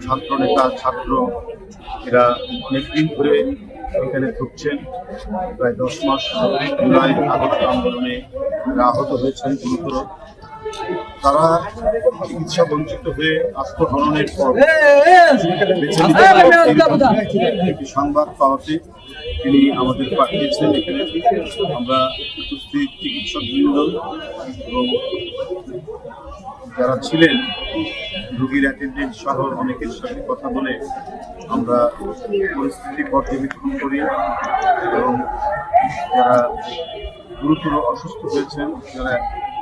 ছাত্র নেতা ছাত্র এরা অনেকদিন ধরে এখানে থাকছেন। প্রায় 10 মাস জুলাই আগস্ট আন্দোলনে এরা আহত হয়েছেন গুরুতর। তারা চিকিৎসা বঞ্চিত হয়ে আত্মহননের পর একটি সংবাদ পাওয়াতে তিনি আমাদের পাঠিয়েছেন। এখানে আমরা উপস্থিত চিকিৎসকবৃন্দ এবং যারা ছিলেন রোগীর অ্যাটেন্ডেন্ট সহ অনেকের সাথে কথা বলে আমরা পরিস্থিতি পর্যবেক্ষণ করি এবং যারা গুরুতর অসুস্থ হয়েছেন, যারা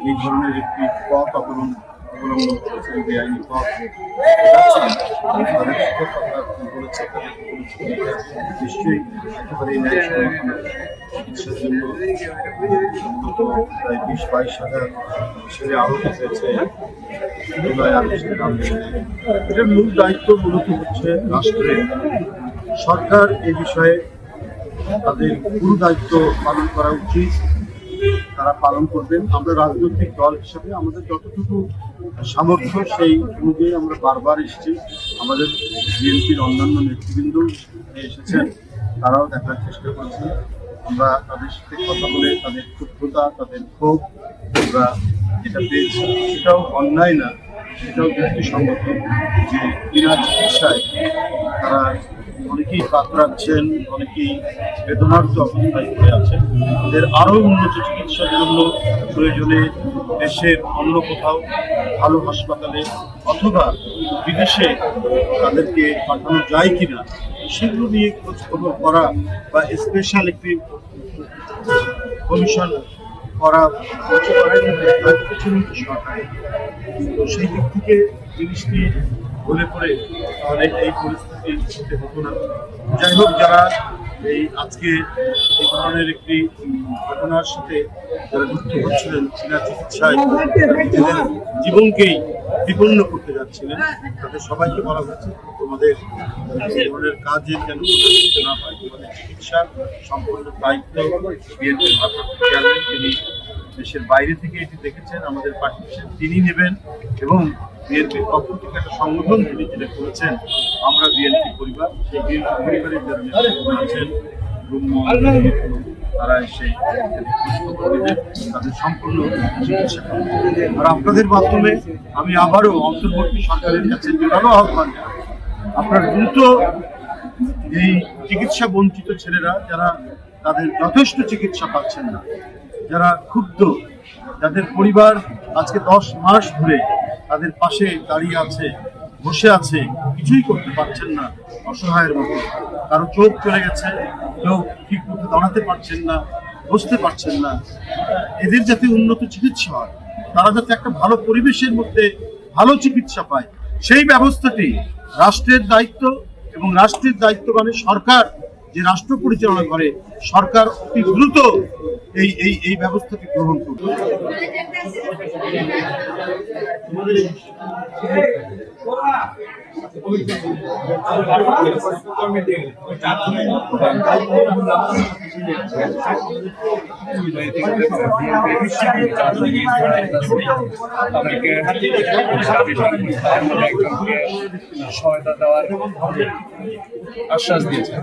এই ধরনের একটি পথ অবলম্বন করেছেন, বেআইনি পথ, তাদের কথা বলেছে, নিশ্চয়ই একেবারে চিকিৎসার জন্য প্রায় 20-22 হাজার ছেলে আহত হয়েছে জুলাই আগস্টের আন্দোলনে। এটার মূল দায়িত্ব মূলত হচ্ছে রাষ্ট্রের। সরকার এ বিষয়ে তাদের পুরো দায়িত্ব পালন করা উচিত, তারা পালন করবেন। আমরা রাজনৈতিক দল হিসেবে আমাদের যতটুকু সামর্থ্য সেই অনুযায়ী আমরা বারবার এসেছি। আমাদের বিএনপির অন্যান্য নেতৃবৃন্দ এসেছেন, তারাও দেখার চেষ্টা করছেন। আমরা তাদের সাথে কথা বলে তাদের ক্ষুব্ধতা, তাদের ক্ষোভ আমরা যেটা পেয়েছি সেটাও অন্যায় না, সেটাও যুক্তিসঙ্গত যে বিনা চিকিৎসায় তারা অনেকেই কাতরাচ্ছেন, অনেকেই বেদনার্থ অবস্থায় পড়ে আছেন। তাদের আরও উন্নত চিকিৎসার জন্য প্রয়োজনে দেশের অন্য কোথাও ভালো হাসপাতালে অথবা বিদেশে তাদেরকে পাঠানো যায় কিনা সেগুলো নিয়ে খোঁজ খবর করা বা স্পেশাল একটি কমিশন করা সরকারের। তো সেই দিক থেকে জিনিসটি বলে পড়ে তাহলে এই পরিস্থিতি হতো না। যাই হোক, যারা এই আজকে এই ধরনের একটি ঘটনার সাথে যারা যুক্ত হচ্ছিলেন, বিনা চিকিৎসায় নিজেদের জীবনকেই বিপন্ন করতে যাচ্ছিলেন, তাদের সবাইকে বলা হচ্ছে তোমাদের এই ধরনের কাজে যেন করতে না হয়। তোমাদের চিকিৎসার সম্পূর্ণ দায়িত্ব বিএনপির ভারপ্রাপ্ত চেয়ারম্যান, তিনি দেশের বাইরে থেকে এটি দেখেছেন, আমাদের পাঠিয়েছেন, তিনি নেবেন। এবং বিএনপির পক্ষ থেকে একটা সংগঠন তিনি যেটা করেছেন, আমরা বিএনপি পরিবার, সেই বিএনপি পরিবারের যারা নেতৃত্ব আছেন তারা এসে তাদের সম্পূর্ণ চিকিৎসা করবেন। আর আপনাদের মাধ্যমে আমি আবারও অন্তর্বর্তী সরকারের কাছে জোরালো আহ্বান জানাই, আপনার দ্রুত এই চিকিৎসা বঞ্চিত ছেলেরা যারা তাদের যথেষ্ট চিকিৎসা পাচ্ছেন না, যারা ক্ষুব্ধ, যাদের পরিবার আজকে 10 মাস ধরে তাদের পাশে দাঁড়িয়ে আছে, বসে আছে, কিছুই করতে পারছেন না, অসহায়ের মতো, কারো চোখ চলে গেছে, কেউ ঠিক মতো দাঁড়াতে পারছেন না, বসতে পারছেন না, এদের যাতে উন্নত চিকিৎসা হয়, তারা যাতে একটা ভালো পরিবেশের মধ্যে ভালো চিকিৎসা পায়, সেই ব্যবস্থাটি রাষ্ট্রের দায়িত্ব। এবং রাষ্ট্রের দায়িত্ব মানে সরকার যে রাষ্ট্র পরিচালনা করে, সরকার অতি দ্রুত এই ব্যবস্থাটি গ্রহণ করবে। সহায়তা দেওয়ার আশ্বাস দিয়েছে।